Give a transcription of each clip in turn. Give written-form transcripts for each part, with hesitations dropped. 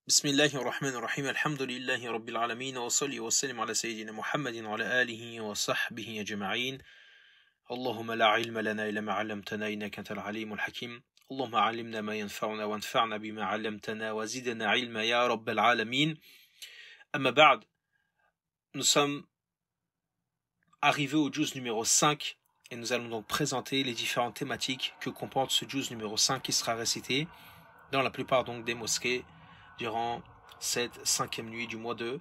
Bismillahir Rahmanir Rahim, alhamdulillahi Rabbil Alamin, wa salli wa sallim ala Sayyidina Muhammadin wa ala alihi wa sahbihi ajma'in. Allahumma la ilma lana illa ma 'allamtana innaka antal alimul hakim. Allahumma 'allimna ma yanfa'una wa anfa'na bima 'allamtana wa zidna ilma ya Rabbal Alamin. Amma ba'd, nous sommes arrivés au juz numéro 5 et nous allons donc présenter les différentes thématiques que comporte ce juz numéro 5 qui sera récité dans la plupart donc des mosquées durant cette 5e nuit du mois de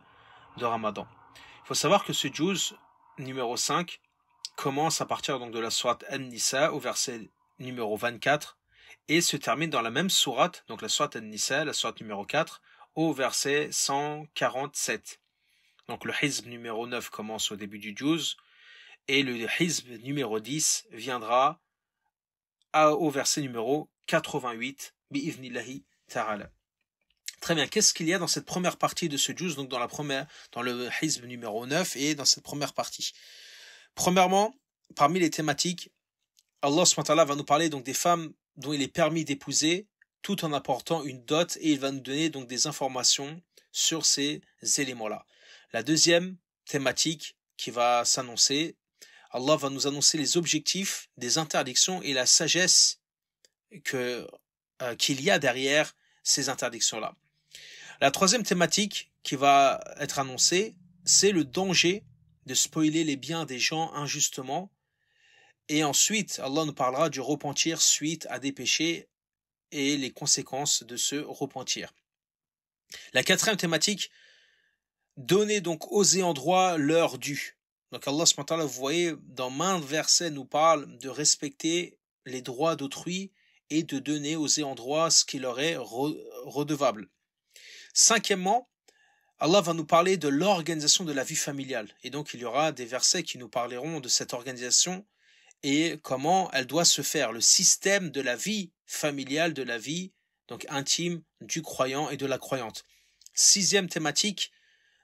Ramadan. Il faut savoir que ce juz numéro 5 commence à partir donc de la sourate An-Nisa au verset numéro 24 et se termine dans la même sourate, donc la sourate An-Nisa, la sourate numéro 4, au verset 147. Donc le hizb numéro 9 commence au début du juz et le hizb numéro 10 viendra au verset numéro 88 bi'ivnillahi ta'ala. Très bien, qu'est-ce qu'il y a dans cette première partie de ce juz, donc dans le hizb numéro 9 et dans cette première partie? Premièrement, parmi les thématiques, Allah subhanahu wa ta'ala va nous parler donc des femmes dont il est permis d'épouser tout en apportant une dot et il va nous donner donc des informations sur ces éléments-là. La deuxième thématique qui va s'annoncer, Allah va nous annoncer les objectifs des interdictions et la sagesse qu'il y a derrière ces interdictions-là. La troisième thématique qui va être annoncée, c'est le danger de spoiler les biens des gens injustement. Et ensuite, Allah nous parlera du repentir suite à des péchés et les conséquences de ce repentir. La quatrième thématique, donner donc aux ayants droit leur dû. Donc Allah subhanahu wa ta'ala, vous voyez, dans maints versets nous parle de respecter les droits d'autrui et de donner aux ayants droit ce qui leur est redevable. Cinquièmement, Allah va nous parler de l'organisation de la vie familiale. Et donc il y aura des versets qui nous parleront de cette organisation et comment elle doit se faire, le système de la vie familiale, de la vie donc intime du croyant et de la croyante. Sixième thématique,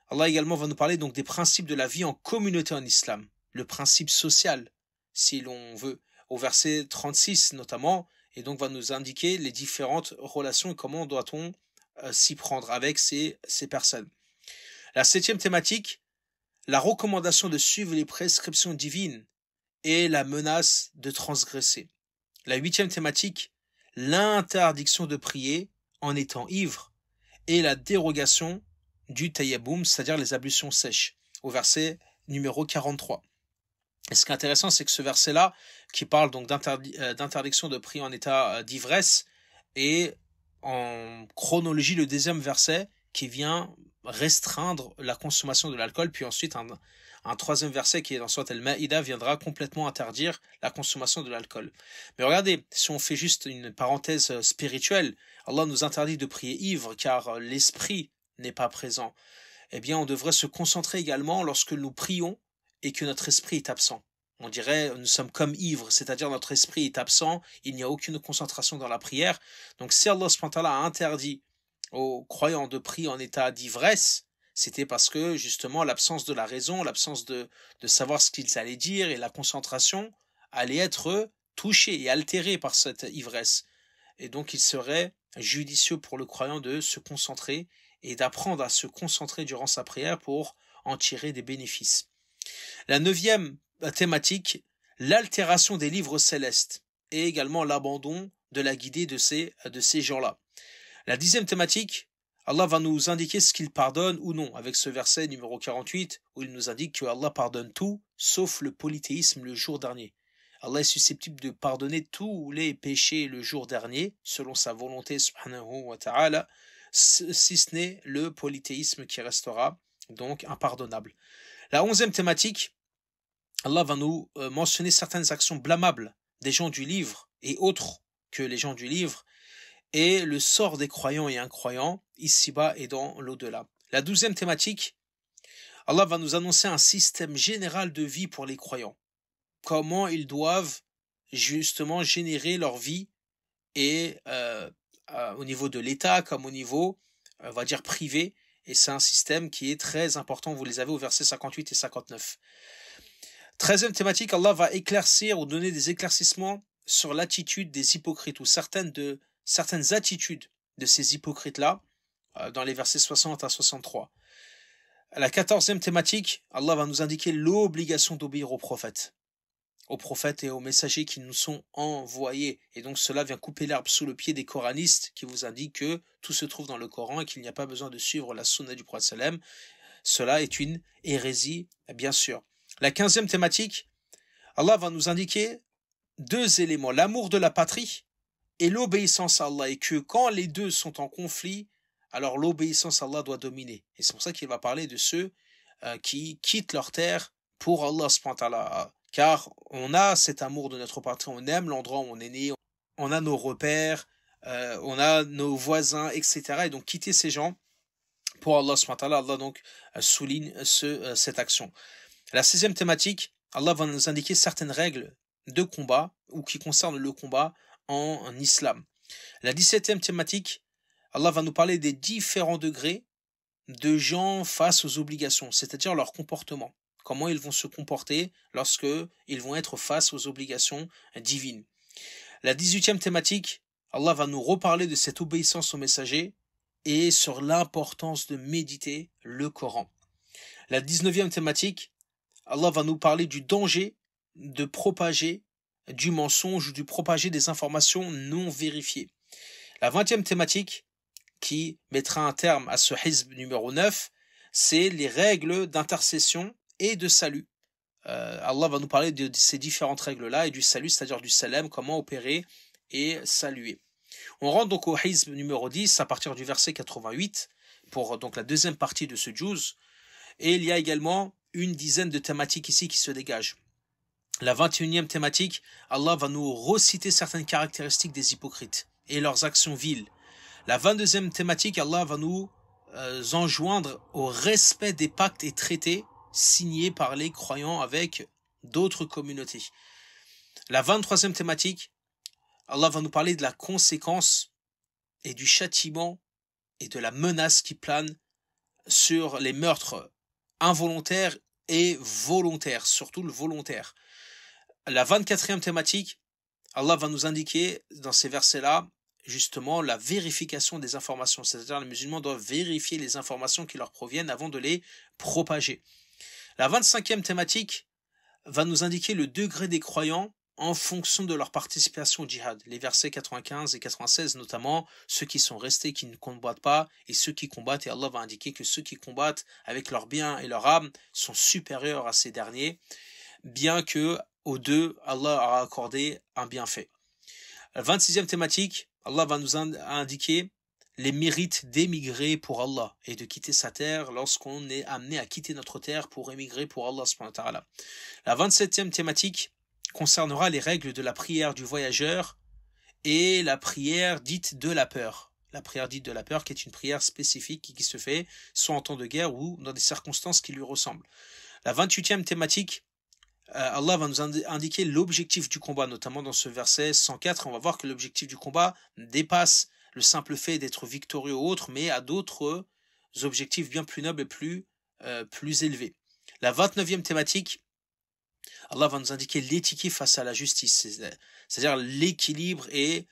Allah également va nous parler donc des principes de la vie en communauté en islam, le principe social, si l'on veut, au verset 36 notamment, et donc va nous indiquer les différentes relations et comment doit-on s'y prendre avec ces personnes. La septième thématique, la recommandation de suivre les prescriptions divines et la menace de transgresser. La huitième thématique, l'interdiction de prier en étant ivre et la dérogation du tayaboum, c'est-à-dire les ablutions sèches, au verset numéro 43. Et ce qui est intéressant, c'est que ce verset-là, qui parle donc d'interdiction de prier en état d'ivresse, est en chronologie le deuxième verset qui vient restreindre la consommation de l'alcool, puis ensuite un troisième verset qui est dans Sourate Al-Ma'ida viendra complètement interdire la consommation de l'alcool. Mais regardez, si on fait juste une parenthèse spirituelle, Allah nous interdit de prier ivre car l'esprit n'est pas présent. Eh bien, on devrait se concentrer également lorsque nous prions et que notre esprit est absent. On dirait nous sommes comme ivres, c'est-à-dire notre esprit est absent, il n'y a aucune concentration dans la prière. Donc si Allah subhanahu wa ta'ala a interdit aux croyants de prier en état d'ivresse, c'était parce que justement l'absence de la raison, l'absence de savoir ce qu'ils allaient dire et la concentration allaient être touchée et altérée par cette ivresse. Et donc il serait judicieux pour le croyant de se concentrer et d'apprendre à se concentrer durant sa prière pour en tirer des bénéfices. La neuvième thématique, l'altération des livres célestes et également l'abandon de la guidée de ces gens-là. La dixième thématique, Allah va nous indiquer ce qu'il pardonne ou non, avec ce verset numéro 48, où il nous indique que Allah pardonne tout, sauf le polythéisme le jour dernier. Allah est susceptible de pardonner tous les péchés le jour dernier, selon sa volonté subhanahu wa ta'ala, si ce n'est le polythéisme qui restera donc impardonnable. La 11e thématique, Allah va nous mentionner certaines actions blâmables des gens du livre et autres que les gens du livre et le sort des croyants et incroyants ici-bas et dans l'au-delà. La 12e thématique, Allah va nous annoncer un système général de vie pour les croyants. Comment ils doivent justement générer leur vie et au niveau de l'État comme au niveau, on va dire, privé. Et c'est un système qui est très important, vous les avez au verset 58 et 59. 13e thématique, Allah va éclaircir ou donner des éclaircissements sur l'attitude des hypocrites ou certaines attitudes de ces hypocrites-là dans les versets 60 à 63. La 14e thématique, Allah va nous indiquer l'obligation d'obéir aux prophètes et aux messagers qui nous sont envoyés. Et donc cela vient couper l'herbe sous le pied des coranistes qui vous indiquent que tout se trouve dans le Coran et qu'il n'y a pas besoin de suivre la sunna du prophète sallam. Cela est une hérésie, bien sûr. La 15e thématique, Allah va nous indiquer deux éléments, l'amour de la patrie et l'obéissance à Allah. Et que quand les deux sont en conflit, alors l'obéissance à Allah doit dominer. Et c'est pour ça qu'il va parler de ceux qui quittent leur terre pour Allah subhanahu wa ta'ala. Car on a cet amour de notre patrie, on aime l'endroit où on est né, on a nos repères, on a nos voisins, etc. Et donc quitter ces gens pour Allah subhanahu wa ta'ala, Allah donc souligne cette action. La 16e thématique, Allah va nous indiquer certaines règles de combat ou qui concernent le combat en islam. La 17e thématique, Allah va nous parler des différents degrés de gens face aux obligations, c'est-à-dire leur comportement. Comment ils vont se comporter lorsque ils vont être face aux obligations divines. La 18e thématique, Allah va nous reparler de cette obéissance au messager et sur l'importance de méditer le Coran. La 19e thématique, Allah va nous parler du danger de propager du mensonge ou de propager des informations non vérifiées. La 20e thématique, qui mettra un terme à ce hizb numéro 9, c'est les règles d'intercession et de salut. Allah va nous parler de ces différentes règles-là et du salut, c'est-à-dire du salam, comment opérer et saluer. On rentre donc au hizb numéro 10 à partir du verset 88 pour donc la deuxième partie de ce juz. Et il y a également une dizaine de thématiques ici qui se dégagent. La 21e thématique, Allah va nous reciter certaines caractéristiques des hypocrites et leurs actions viles. La 22e thématique, Allah va nous enjoindre au respect des pactes et traités signés par les croyants avec d'autres communautés. La 23e thématique, Allah va nous parler de la conséquence et du châtiment et de la menace qui plane sur les meurtres involontaires et volontaires, surtout le volontaire. La 24e thématique, Allah va nous indiquer dans ces versets-là justement la vérification des informations, c'est-à-dire les musulmans doivent vérifier les informations qui leur proviennent avant de les propager. La 25e thématique va nous indiquer le degré des croyants en fonction de leur participation au djihad. Les versets 95 et 96 notamment, ceux qui sont restés, qui ne combattent pas, et ceux qui combattent, et Allah va indiquer que ceux qui combattent avec leurs biens et leur âme sont supérieurs à ces derniers, bien que aux deux, Allah a accordé un bienfait. La 26e thématique, Allah va nous indiquer les mérites d'émigrer pour Allah et de quitter sa terre lorsqu'on est amené à quitter notre terre pour émigrer pour Allah subhanahu wa ta'ala. La 27e thématique concernera les règles de la prière du voyageur et la prière dite de la peur. La prière dite de la peur qui est une prière spécifique qui se fait soit en temps de guerre ou dans des circonstances qui lui ressemblent. La 28e thématique, Allah va nous indiquer l'objectif du combat, notamment dans ce verset 104. On va voir que l'objectif du combat dépasse le simple fait d'être victorieux ou autre, mais a d'autres objectifs bien plus nobles et plus élevés. La 29e thématique, Allah va nous indiquer l'équité face à la justice, c'est-à-dire l'équilibre et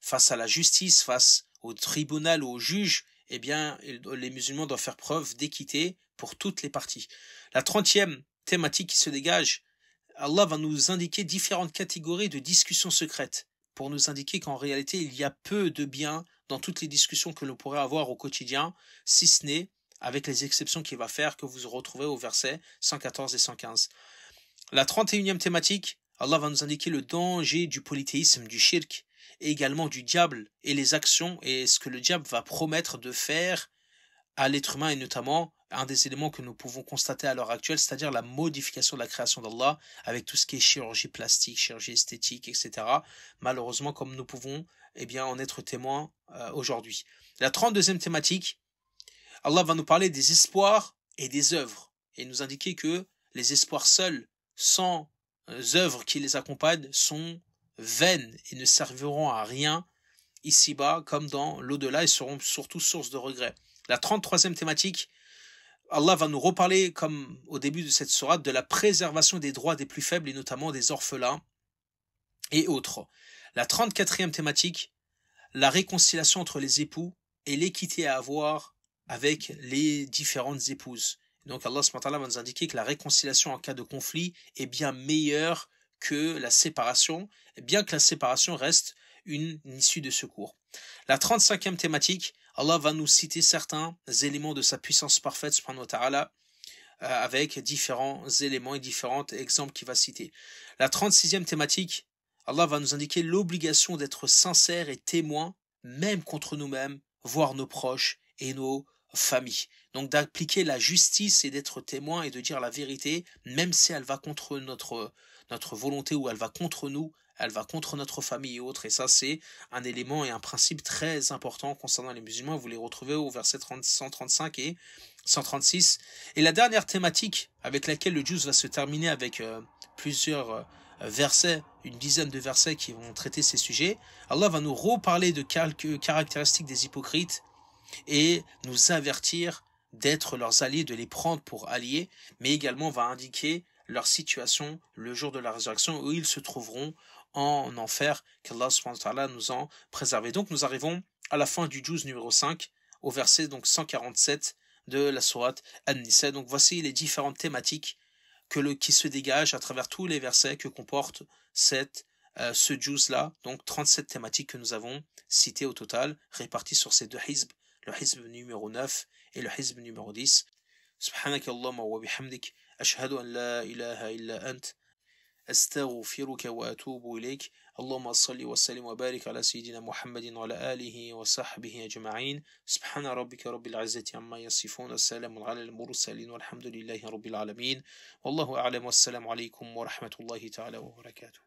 face à la justice, face au tribunal ou au juge, eh bien, les musulmans doivent faire preuve d'équité pour toutes les parties. La 30e thématique qui se dégage, Allah va nous indiquer différentes catégories de discussions secrètes pour nous indiquer qu'en réalité, il y a peu de bien dans toutes les discussions que l'on pourrait avoir au quotidien, si ce n'est avec les exceptions qu'il va faire que vous retrouvez au verset 114 et 115. La 31e thématique, Allah va nous indiquer le danger du polythéisme, du shirk, et également du diable et les actions et ce que le diable va promettre de faire à l'être humain et notamment un des éléments que nous pouvons constater à l'heure actuelle, c'est-à-dire la modification de la création d'Allah avec tout ce qui est chirurgie plastique, chirurgie esthétique, etc. Malheureusement, comme nous pouvons en être témoins aujourd'hui. La 32e thématique, Allah va nous parler des espoirs et des œuvres et nous indiquer que les espoirs seuls, sans œuvres qui les accompagnent, sont vaines et ne serviront à rien ici-bas comme dans l'au-delà et seront surtout source de regrets. La 33e thématique, Allah va nous reparler, comme au début de cette sourate, de la préservation des droits des plus faibles et notamment des orphelins et autres. La 34e thématique, la réconciliation entre les époux et l'équité à avoir avec les différentes épouses. Donc Allah subhanahu wa ta'ala va nous indiquer que la réconciliation en cas de conflit est bien meilleure que la séparation, bien que la séparation reste une issue de secours. La 35e thématique, Allah va nous citer certains éléments de sa puissance parfaite subhanahu wa ta'ala, avec différents éléments et différents exemples qu'il va citer. La 36e thématique, Allah va nous indiquer l'obligation d'être sincère et témoin, même contre nous-mêmes, voire nos proches et nos familles. Donc d'appliquer la justice et d'être témoin et de dire la vérité, même si elle va contre notre volonté ou elle va contre nous, elle va contre notre famille et autres. Et ça, c'est un élément et un principe très important concernant les musulmans. Vous les retrouvez au verset 135 et 136. Et la dernière thématique avec laquelle le juz va se terminer avec plusieurs versets, une dizaine de versets qui vont traiter ces sujets, Allah va nous reparler de quelques caractéristiques des hypocrites et nous avertir d'être leurs alliés, de les prendre pour alliés, mais également va indiquer leur situation le jour de la résurrection où ils se trouveront en enfer, qu'Allah subhanahu wa ta'ala nous en préserve. Donc nous arrivons à la fin du juz numéro 5, au verset donc 147 de la sourate An-Nisa. Donc voici les différentes thématiques qui se dégagent à travers tous les versets que comporte ce juz-là, donc 37 thématiques que nous avons citées au total, réparties sur ces deux hizb, le hizb numéro 9 et le hizb numéro 10. Subhanaka Allahumma wa bihamdik, ashhadu an la ilaha illa ant, astaghfiruka wa atubu ilayk. Allahumma salli wa sallim wa barik ala sayyidina Muhammadin wa ala alihi wa sahbihi ajma'in. Subhana rabbika rabbil izzati amma yasifun, assalamun ala al-mursalin walhamdulillahi rabbil alamin. Wallahu a'lam, wassalamu alaykum wa rahmatullahi ta'ala wa barakatuh.